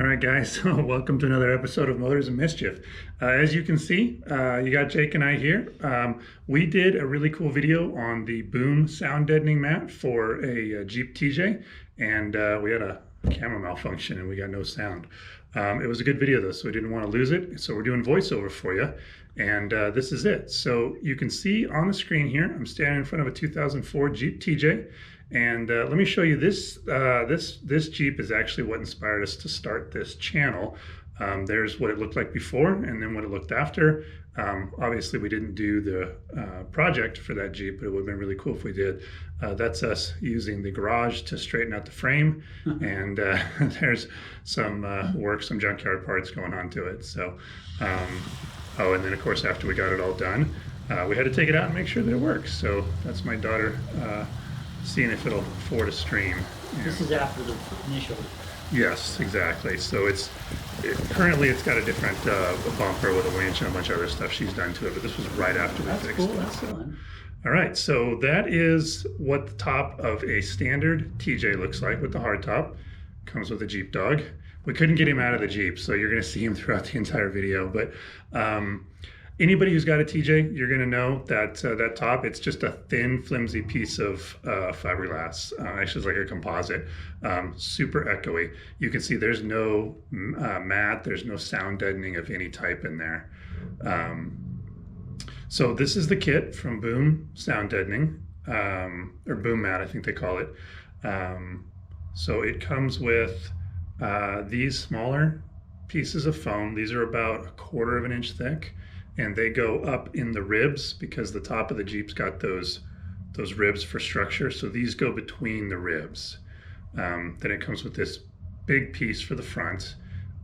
right, guys, welcome to another episode of Motors and Mischief. As you can see, you got Jake and I here. We did a really cool video on the boom sound deadening mat for a Jeep TJ, and we had a camera malfunction and we got no sound. It was a good video though, so we didn't want to lose it, so we're doing voiceover for you, and this is it. So you can see on the screen here, I'm standing in front of a 2004 Jeep TJ. And let me show you this. This Jeep is actually what inspired us to start this channel. There's what it looked like before, and then what it looked after. Obviously, we didn't do the project for that Jeep, but it would have been really cool if we did. That's us using the garage to straighten out the frame, and there's some some junkyard parts going on to it. So, oh, and then of course after we got it all done, we had to take it out and make sure that it works. So that's my daughter. Seeing if it'll afford a stream. This is after the initial. Yes, exactly. So currently it's got a different bumper with a winch and a bunch of other stuff she's done to it, but this was right after we fixed it. That's so. fun. All right, so that is what the top of a standard TJ looks like with the hardtop. Comes with a Jeep dog. We couldn't get him out of the Jeep, so you're going to see him throughout the entire video, but anybody who's got a TJ, you're going to know that that top, it's just a thin, flimsy piece of fiberglass. Actually, it's like a composite, super echoey. You can see there's no mat, there's no sound deadening of any type in there. So this is the kit from Boom Sound Deadening, or Boom Mat, I think they call it. So it comes with these smaller pieces of foam. These are about 1/4 of an inch thick. And they go up in the ribs because the top of the Jeep's got those ribs for structure. So these go between the ribs. Then it comes with this big piece for the front.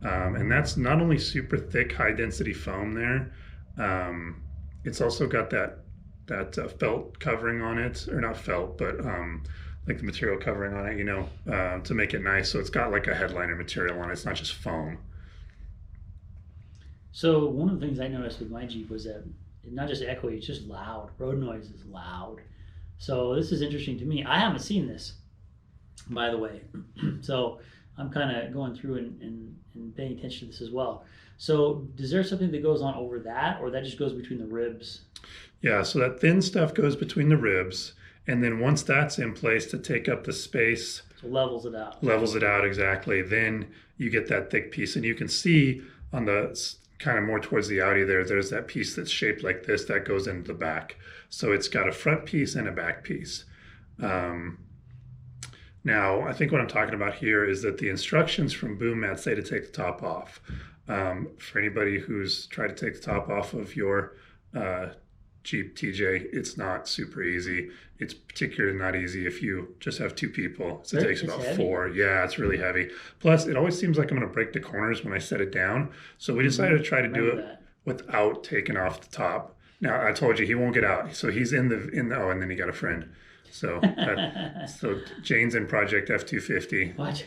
And that's not only super thick, high density foam there. It's also got that felt covering on it, or not felt, but like the material covering on it, you know, to make it nice. So it's got like a headliner material on it. It's not just foam. So one of the things I noticed with my Jeep was that it's not just echoey, it's just loud. Road noise is loud. So this is interesting to me. I haven't seen this, by the way. So I'm kind of going through and paying attention to this as well. So is there something that goes on over that, or that just goes between the ribs? Yeah, so that thin stuff goes between the ribs. And then once that's in place to take up the space. So levels it out. Levels it out, exactly. Then you get that thick piece. And you can see on the kind of more towards the Audi there's that piece that's shaped like this that goes into the back. So it's got a front piece and a back piece. Now, I think what I'm talking about here is that the instructions from Boom Mat say to take the top off. For anybody who's tried to take the top off of your Jeep TJ, it's not super easy. It's particularly not easy if you just have 2 people. So it takes about heavy. 4. Yeah, it's really heavy. Plus, it always seems like I'm going to break the corners when I set it down. So we decided to try to do it without taking off the top. Now, I told you he won't get out. So he's in the oh, and then he got a friend. So so Jane's in Project F250. What?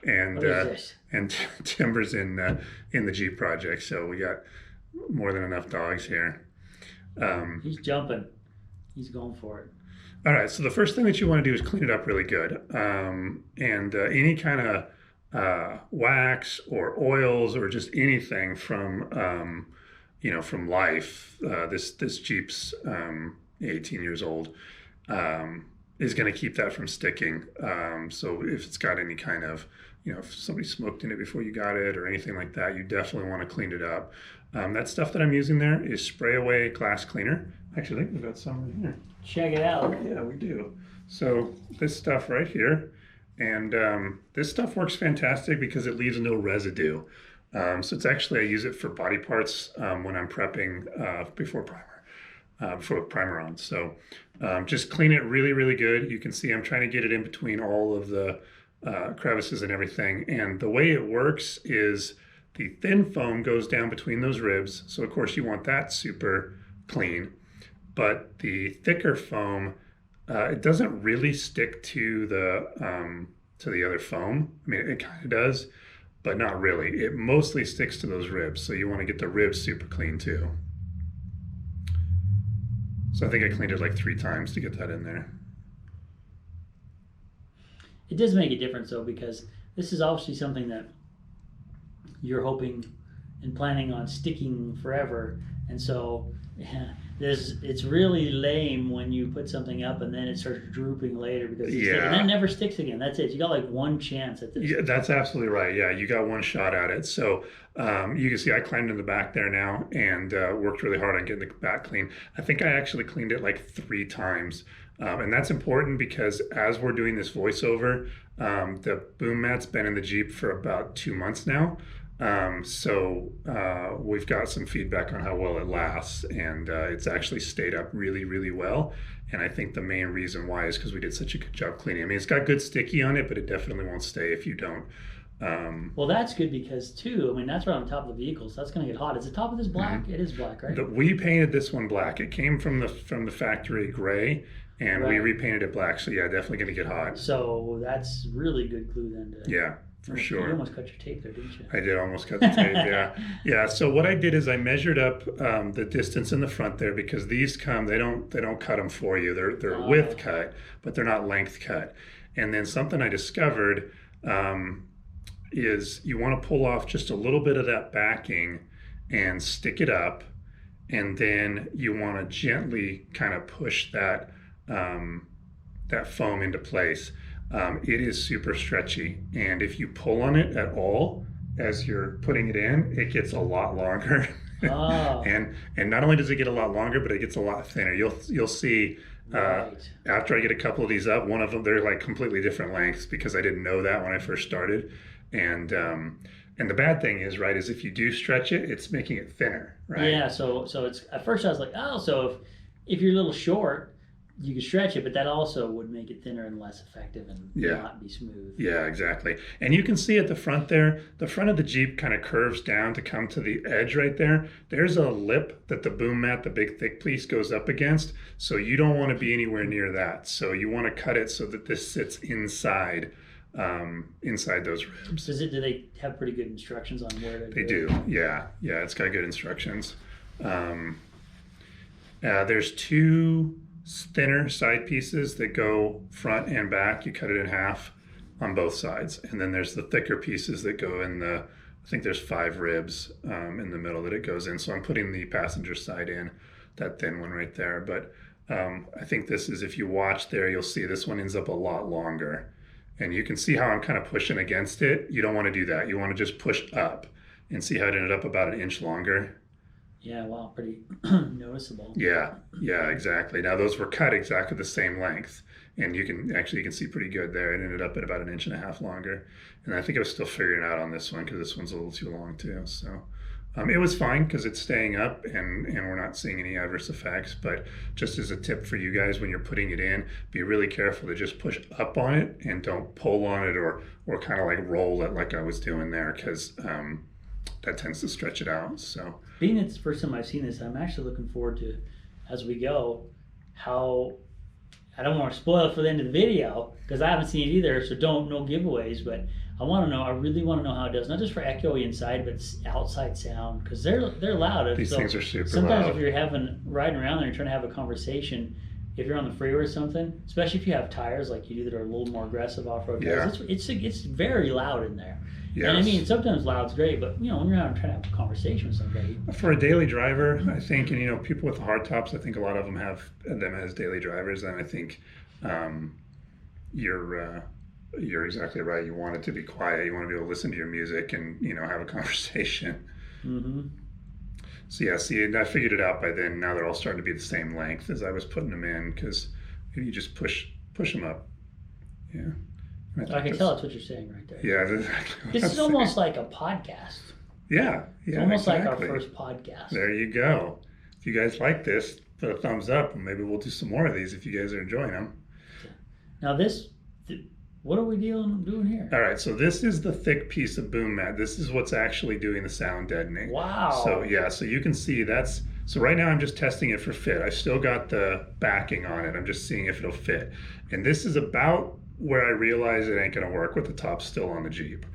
And what is this? And Timber's in the Jeep project. So we got more than enough dogs here. He's jumping. He's going for it. All right, so the first thing that you want to do is clean it up really good. And any kind of wax or oils or just anything from, from life, this Jeep's 18 years old, is going to keep that from sticking. So if it's got any kind of, if somebody smoked in it before you got it or anything like that, you definitely want to clean it up. That stuff that I'm using there is spray away glass cleaner. Actually, I think we've got some right here. Check it out. Yeah, we do. So this stuff right here, and this stuff works fantastic because it leaves no residue. So it's actually, I use it for body parts when I'm prepping before primer on. So just clean it really, really good. You can see I'm trying to get it in between all of the crevices and everything. And the way it works is the thin foam goes down between those ribs. So of course you want that super clean. But the thicker foam, it doesn't really stick to the other foam. I mean, it kind of does, but not really. It mostly sticks to those ribs. So you want to get the ribs super clean too. So I think I cleaned it like 3 times to get that in there. It does make a difference though, because this is obviously something that you're hoping and planning on sticking forever. And so it's really lame when you put something up and then it starts drooping later because and then it never sticks again. That's it. You got like one chance at this. Yeah, that's absolutely right. Yeah, you got one shot at it. So you can see I climbed in the back there now and worked really hard on getting the back clean. I think I actually cleaned it like 3 times. And that's important because as we're doing this voiceover, the boom mat's been in the Jeep for about 2 months now. So we've got some feedback on how well it lasts, and it's actually stayed up really, really well. And I think the main reason why is because we did such a good job cleaning. I mean, it's got good sticky on it, but it definitely won't stay if you don't. Well, that's good because too, I mean, that's right on top of the vehicle, so that's going to get hot. Is the top of this black? Mm-hmm. It is black, right? We painted this one black. It came from the factory gray, and we repainted it black. So yeah, definitely going to get hot. So that's really good glue then. Yeah. For sure. You almost cut your tape there, didn't you? I did almost cut the tape, yeah. Yeah, so what I did is I measured up the distance in the front there because these they don't cut them for you. They're width cut, but they're not length cut. And then something I discovered is you want to pull off just a little bit of that backing and stick it up, and then you want to gently kind of push that foam into place. It is super stretchy, and if you pull on it at all as you're putting it in, it gets a lot longer. Oh. and not only does it get a lot longer, but it gets a lot thinner. You'll see after I get a couple of these up, one of them they're like completely different lengths because I didn't know that when I first started. And the bad thing is if you do stretch it, it's making it thinner, right? Yeah. So it's at first I was like, oh, so if you're a little short, you can stretch it, but that also would make it thinner and less effective and not be smooth. Yeah, exactly. And you can see at the front there, the front of the Jeep kind of curves down to come to the edge right there. There's a lip that the boom mat, the big thick piece, goes up against. So you don't want to be anywhere near that. So you want to cut it so that this sits inside those ribs. Do they have pretty good instructions on where to They do. Yeah, it's got good instructions. There's 2 thinner side pieces that go front and back. You cut it in half on both sides, and then there's the thicker pieces that go in I think there's 5 ribs in the middle that it goes in. So I'm putting the passenger side in, that thin one right there. But I think this is, if you watch there, you'll see this one ends up a lot longer, and you can see how I'm kind of pushing against it. You don't want to do that. You want to just push up and see how it ended up about 1 inch longer. Yeah, wow, pretty noticeable. Yeah, exactly. Now those were cut exactly the same length, and you can see pretty good there. It ended up at about 1.5 inches longer, and I think I was still figuring it out on this one because this one's a little too long too. So it was fine because it's staying up, and we're not seeing any adverse effects. But just as a tip for you guys, when you're putting it in, be really careful to just push up on it and don't pull on it or kind of like roll it like I was doing there, because that tends to stretch it out. So being it's the first time I've seen this, I'm actually looking forward to, as we go, how, I don't want to spoil it for the end of the video because I haven't seen it either, so no giveaways, but I really want to know how it does, not just for echo inside, but outside sound, because they're loud. These things are super sometimes loud. If you're riding around there and trying to have a conversation, if you're on the freeway or something, especially if you have tires like you do that are a little more aggressive off-road tires, it's very loud in there. Yes. And I mean, sometimes loud's great, but when you're out trying to have a conversation with somebody. For a daily driver, I think, and people with the hardtops, I think a lot of them have them as daily drivers, and I think you're exactly right. You want it to be quiet. You want to be able to listen to your music and have a conversation. Mm-hmm. So yeah, I figured it out by then. Now they're all starting to be the same length as I was putting them in, because you just push them up. Yeah. I can tell that's what you're saying right there. Yeah, that's exactly what this is almost like a podcast. Yeah, it's almost like our first podcast. There you go. If you guys like this, put a thumbs up, and maybe we'll do some more of these if you guys are enjoying them. Now what are we doing here? All right, so this is the thick piece of boom mat. This is what's actually doing the sound deadening. Wow. So you can see so right now I'm just testing it for fit. I still got the backing on it. I'm just seeing if it'll fit. And this is about where I realize it ain't gonna work with the top still on the Jeep.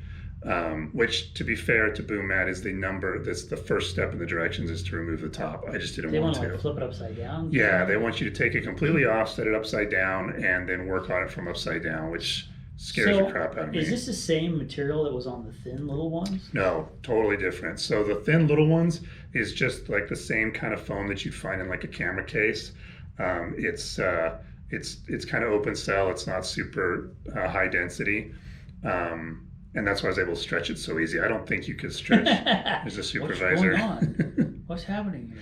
Which, to be fair to boom mat, is that's the first step in the directions, is to remove the top. I just didn't want to. They want to flip it upside down? Yeah, they want you to take it completely off, set it upside down, and then work on it from upside down, which scares the crap out of me. Is this the same material that was on the thin little ones? No, totally different. So the thin little ones is just like the same kind of foam that you'd find in like a camera case. It's kind of open cell. It's not super high density. And that's why I was able to stretch it so easy. I don't think you could stretch as a supervisor. What's going on? What's happening here?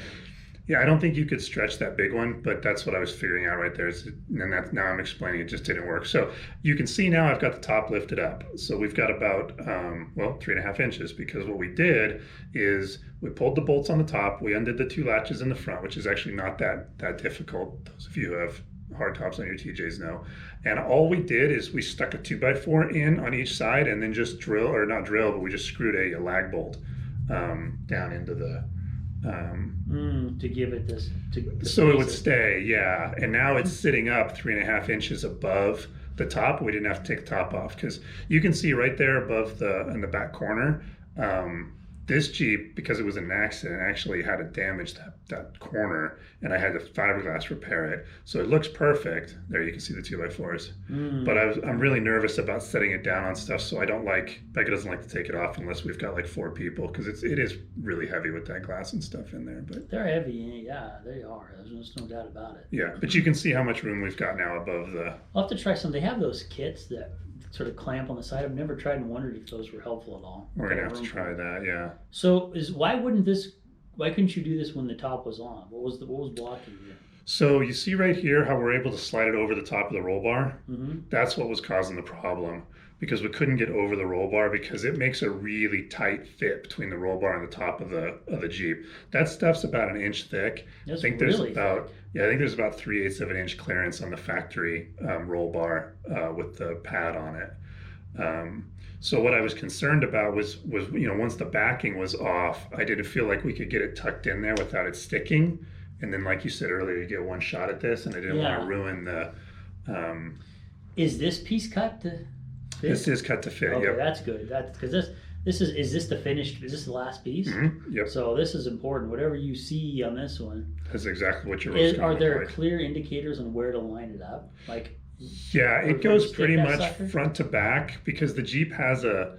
Yeah, I don't think you could stretch that big one, but that's what I was figuring out right there. And that's, now I'm explaining it just didn't work. So you can see now I've got the top lifted up. So we've got about, 3.5 inches, because what we did is we pulled the bolts on the top. We undid the 2 latches in the front, which is actually not that difficult. Those of you who have hard tops on your TJs know. And all we did is we stuck a 2x4 in on each side and then just we just screwed a lag bolt down into the to give it this so it would stay. Yeah, and now it's sitting up 3.5 inches above the top. We didn't have to take the top off, because you can see right there above in the back corner, this Jeep, because it was an accident, actually had to damage that corner, and I had to fiberglass repair it. So it looks perfect. There you can see the 2x4s. But I'm really nervous about setting it down on stuff, so Becca doesn't like to take it off unless we've got like 4 people, because it is really heavy with that glass and stuff in there. But they're heavy, yeah, they are. There's no doubt about it. Yeah, but you can see how much room we've got now above the... I'll have to try some. They have those kits that sort of clamp on the side. I've never tried and wondered if those were helpful at all. We're gonna have to try that, yeah. So why couldn't you do this when the top was on? What was blocking you? So you see right here how we're able to slide it over the top of the roll bar? Mm-hmm. That's what was causing the problem, because we couldn't get over the roll bar, because it makes a really tight fit between the roll bar and the top of the Jeep. That stuff's about 1 inch thick. That's I think really there's thick. I think there's about 3/8 of an inch clearance on the factory roll bar with the pad on it. So what I was concerned about was once the backing was off, I didn't feel like we could get it tucked in there without it sticking. And then, like you said earlier, you get one shot at this, and I didn't want to ruin the. Is this piece cut to fit? This is cut to fit. Okay, yep. That's good. That's because is this the finished? Is this the last piece? Mm-hmm. Yep. So this is important. Whatever you see on this one, that's exactly what you're. Are there clear indicators on where to line it up? Like. Yeah, it goes pretty much front to back, because the Jeep has a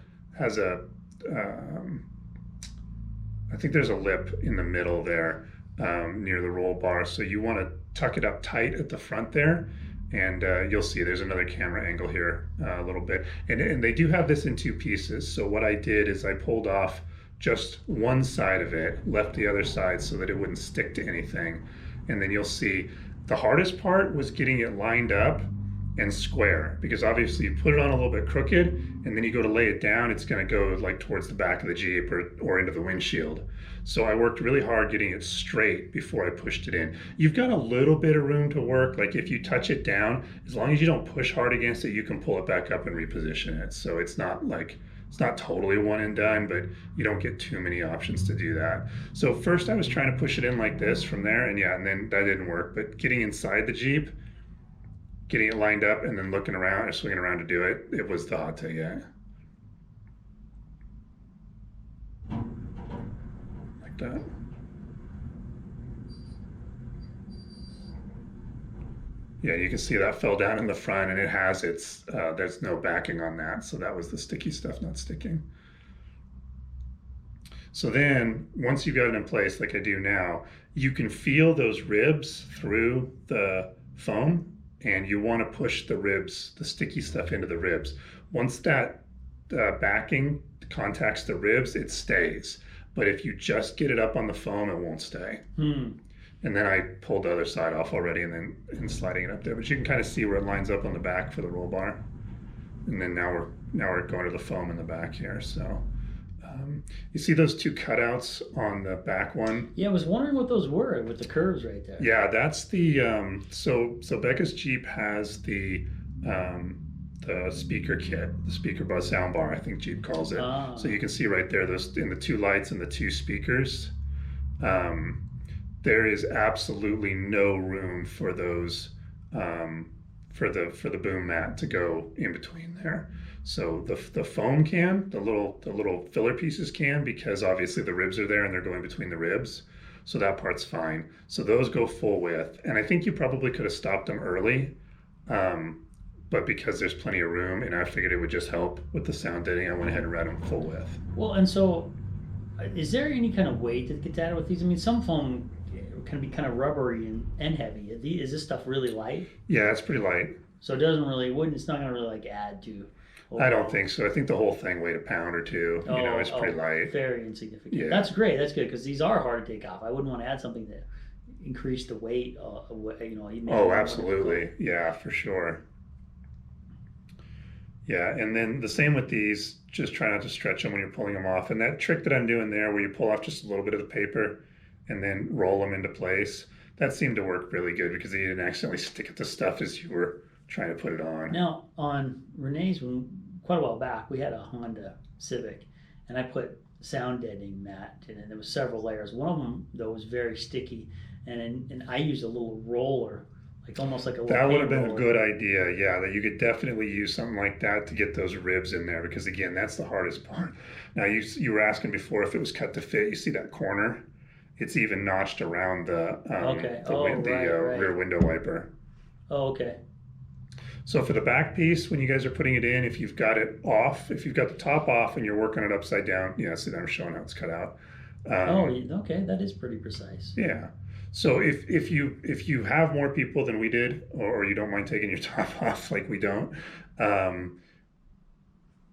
I think there's a lip in the middle there near the roll bar. So you want to tuck it up tight at the front there, and you'll see there's another camera angle here a little bit. And they do have this in 2 pieces. So what I did is I pulled off just one side of it, left the other side so that it wouldn't stick to anything. And then you'll see the hardest part was getting it lined up and square, because obviously you put it on a little bit crooked, and then you go to lay it down, it's going to go like towards the back of the Jeep or into the windshield. So I worked really hard getting it straight before I pushed it in. You've got a little bit of room to work. Like if you touch it down, as long as you don't push hard against it, you can pull it back up and reposition it. So it's not totally one and done, but you don't get too many options to do that. So first I was trying to push it in like this from there, and then that didn't work. But getting inside the Jeep, getting it lined up, and then looking around or swinging around to do it, it was the hot take, yeah. Like that. Yeah, you can see that fell down in the front, and it has there's no backing on that. So that was the sticky stuff not sticking. So then once you've got it in place, like I do now, you can feel those ribs through the foam, and you want to push the ribs, the sticky stuff into the ribs. Once that backing contacts the ribs, it stays. But if you just get it up on the foam, it won't stay. And then I pulled the other side off already, and sliding it up there. But you can kind of see where it lines up on the back for the roll bar. And then now we're going to the foam in the back here. So you see those 2 cutouts on the back one? Yeah, I was wondering what those were with the curves right there. Yeah, that's the so Becca's Jeep has the speaker kit, the speaker buzz sound bar, I think Jeep calls it. So you can see right there, those in the 2 lights and the 2 speakers. There is absolutely no room for those for the boom mat to go in between there. So the foam can, the little filler pieces can, because obviously the ribs are there and they're going between the ribs. So that part's fine. So those go full width. And I think you probably could have stopped them early. but because there's plenty of room and I figured it would just help with the sound deadening, I went ahead and ran them full width. Well, and so is there any kind of weight that gets added with these? I mean, some foam can be kind of rubbery and heavy. Is this stuff really light? Yeah, it's pretty light. So it doesn't really, it's not going to really like add to. I don't think so. I think the whole thing weighed a pound or two. It's pretty light. Very insignificant. Yeah. That's great. That's good because these are hard to take off. I wouldn't want to add something that increase the weight. Oh, absolutely. Yeah, for sure. Yeah, and then the same with these. Just try not to stretch them when you're pulling them off. And that trick that I'm doing there, where you pull off just a little bit of the paper and then roll them into place, that seemed to work really good because you didn't accidentally stick it to stuff as you were trying to put it on. Now, on Renee's, quite a while back, we had a Honda Civic, and I put sound deadening mat in it. There was several layers. One of them, though, was very sticky, and I used a little roller, like almost like a little That would have been roller. a good idea, yeah, that you could definitely use something like that to get those ribs in there because, again, that's the hardest part. Now, you were asking before if it was cut to fit. You see that corner? It's even notched around the rear window wiper. Oh, okay. So for the back piece, when you guys are putting it in, if you've got it off, if you've got the top off and you're working it upside down, see that I'm showing how it's cut out. Okay, that is pretty precise. Yeah. So if you have more people than we did, or you don't mind taking your top off like we don't,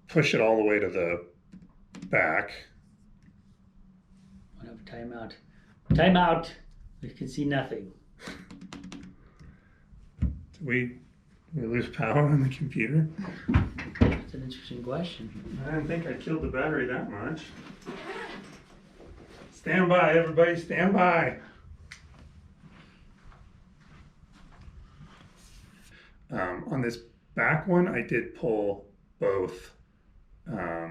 push it all the way to the back. I have a timeout. Timeout. We can see nothing. We lose power on the computer? That's an interesting question. I didn't think I killed the battery that much. Stand by, everybody, stand by. On this back one, I did pull both. I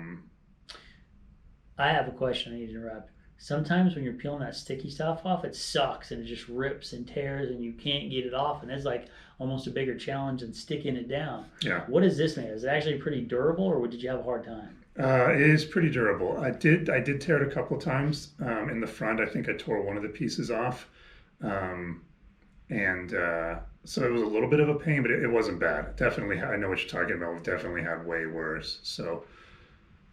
have a question I need to interrupt. Sometimes when you're peeling that sticky stuff off, it sucks and it just rips and tears and you can't get it off. And it's like almost a bigger challenge than sticking it down. Yeah. What is this made? Is it actually pretty durable or did you have a hard time? It is pretty durable. I did tear it a couple of times in the front. I think I tore one of the pieces off. So it was a little bit of a pain, but it wasn't bad. Definitely, I know what you're talking about. We've definitely had way worse. So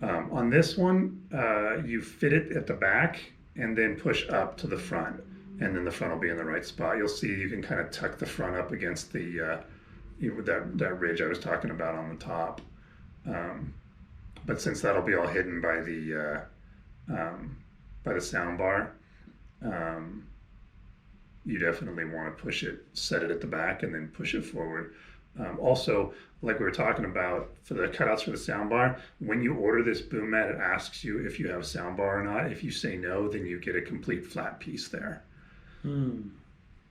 on this one, you fit it at the back and then push up to the front, and then the front will be in the right spot. You'll see you can kind of tuck the front up against the that ridge I was talking about on the top. But since that'll be all hidden by the sound bar, you definitely want to push it, set it at the back, and then push it forward. Also, like we were talking about for the cutouts for the soundbar, when you order this boom mat, it asks you if you have a soundbar or not. If you say no, then you get a complete flat piece there.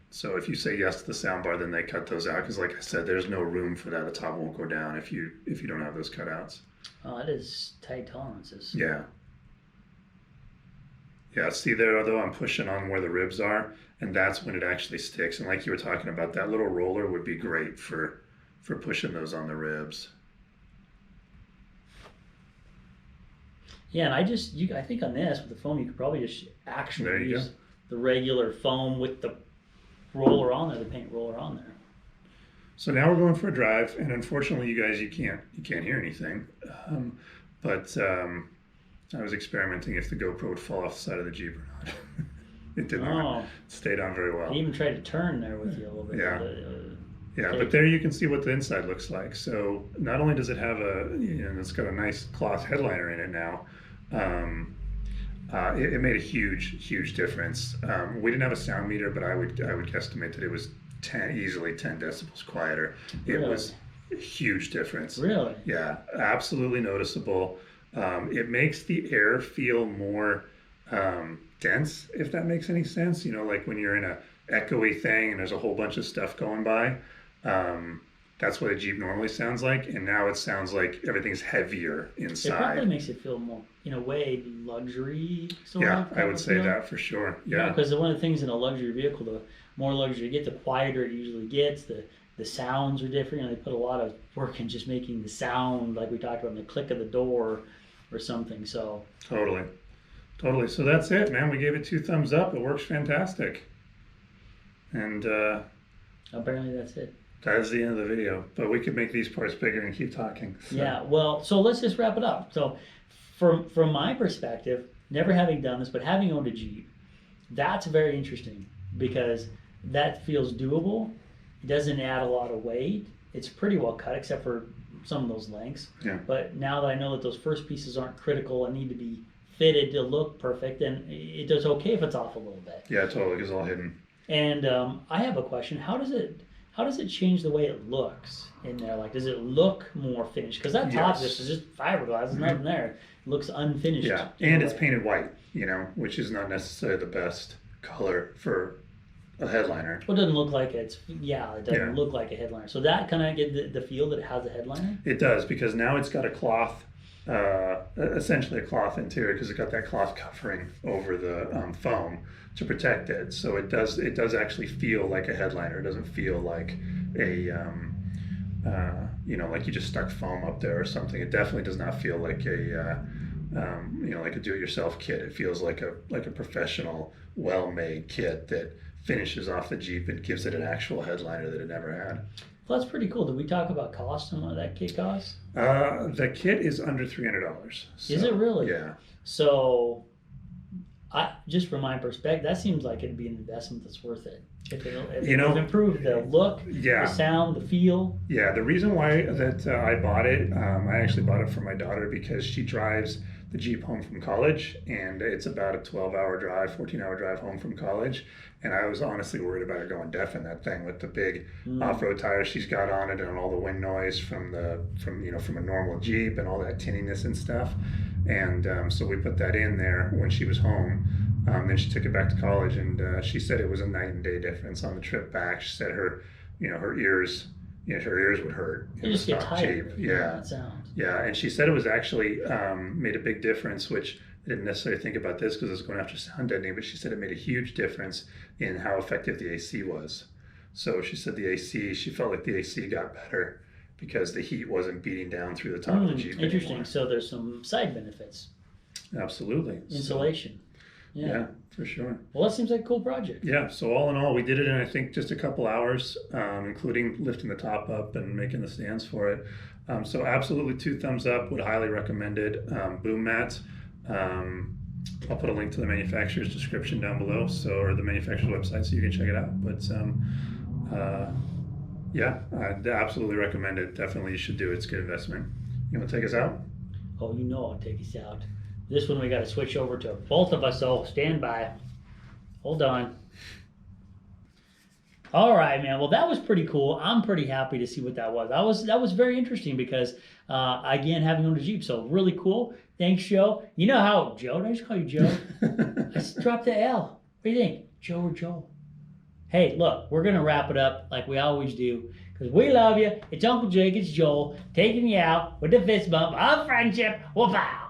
So if you say yes to the soundbar, then they cut those out because, like I said, there's no room for that. The top won't go down if you don't have those cutouts. Oh, that is tight tolerances. Yeah. Yeah, see there, though, I'm pushing on where the ribs are, and that's when it actually sticks. And like you were talking about, that little roller would be great for pushing those on the ribs. Yeah, and I think on this, with the foam, you could probably just actually use go. the regular foam with the roller on there, the paint roller on there. So now we're going for a drive, and unfortunately, you guys, you can't hear anything. But I was experimenting if the GoPro would fall off the side of the Jeep or not. It did not. It stayed on very well. I even tried to turn there with you a little bit. Yeah. Yeah, but there you can see what the inside looks like. So not only does it have it's got a nice cloth headliner in it now. It made a huge difference. We didn't have a sound meter, but I would guesstimate that it was easily 10 decibels quieter. It was a huge difference. Really? Yeah, absolutely noticeable. It makes the air feel more dense, if that makes any sense. Like when you're in a echoey thing and there's a whole bunch of stuff going by. That's what a Jeep normally sounds like, and now it sounds like everything's heavier inside. It probably makes it feel more, in a way, luxury. I would say that for sure. Yeah, because one of the things in a luxury vehicle, the more luxury you get, the quieter it usually gets. The sounds are different. They put a lot of work in just making the sound, like we talked about, in the click of the door or something. So totally. So that's it, man. We gave it 2 thumbs up. It works fantastic. And apparently that's it. That's the end of the video, but we could make these parts bigger and keep talking. So. Yeah, well, so let's just wrap it up. So from my perspective, never having done this, but having owned a Jeep, that's very interesting because that feels doable. It doesn't add a lot of weight. It's pretty well cut except for some of those lengths. Yeah. But now that I know that those first pieces aren't critical and need to be fitted to look perfect, and it does okay if it's off a little bit. Yeah, totally. It's all hidden. And I have a question. How does it change the way it looks in there? Like, does it look more finished? Because that top Yes. is just fiberglass. There's nothing there. It looks unfinished. Yeah, and it's painted white, which is not necessarily the best color for a headliner. Well, it doesn't look like it doesn't look like a headliner. So that kind of get the feel that it has a headliner? It does, because now it's got a cloth, essentially a cloth interior, because it's got that cloth covering over the foam to protect it. So it does actually feel like a headliner. It doesn't feel like a, like you just stuck foam up there or something. It definitely does not feel like a, like a do-it-yourself kit. It feels like a professional, well-made kit that finishes off the Jeep and gives it an actual headliner that it never had. Well, that's pretty cool. Did we talk about cost and what that kit costs? The kit is under $300. So, is it really? Yeah. So, just from my perspective, that seems like it'd be an investment that's worth it. If it'll improve the look, the sound, the feel. Yeah, the reason why that I bought it, I actually bought it for my daughter because she drives the Jeep home from college, and it's about a 12-hour drive, 14-hour drive home from college. And I was honestly worried about her going deaf in that thing with the big off-road tires she's got on it and all the wind noise from a normal Jeep and all that tinniness and stuff. And so we put that in there when she was home. Then she took it back to college, and she said it was a night and day difference on the trip back. She said her ears would hurt. You just get tired. Yeah. Sounds. Yeah, and she said it was actually made a big difference, which I didn't necessarily think about this because I was going after sound deadening, but she said it made a huge difference in how effective the AC was. So she said she felt like the AC got better because the heat wasn't beating down through the top of the Jeep Interesting. anymore. So there's some side benefits. Absolutely. Insulation. Yeah, for sure. Well, that seems like a cool project. Yeah, so all in all, we did it in, I think, just a couple hours, including lifting the top up and making the stands for it. So absolutely 2 thumbs up, would highly recommend it. Boom mats. I'll put a link to the manufacturer's description down below, or the manufacturer's website, so you can check it out. But yeah, I'd absolutely recommend it. Definitely you should do it. It's a good investment. You want to take us out? Oh, I'll take us out. This one we got to switch over to both of us, so stand by. Hold on. All right, man. Well, that was pretty cool. I'm pretty happy to see what that was. That was very interesting because, again, having owned a Jeep, so really cool. Thanks, Joe. You know how, Joe? Did I just call you Joe? I just dropped the L. What do you think? Joe or Joel? Hey, look, we're going to wrap it up like we always do because we love you. It's Uncle Jake. It's Joel taking you out with the fist bump of friendship. Whoop-ow.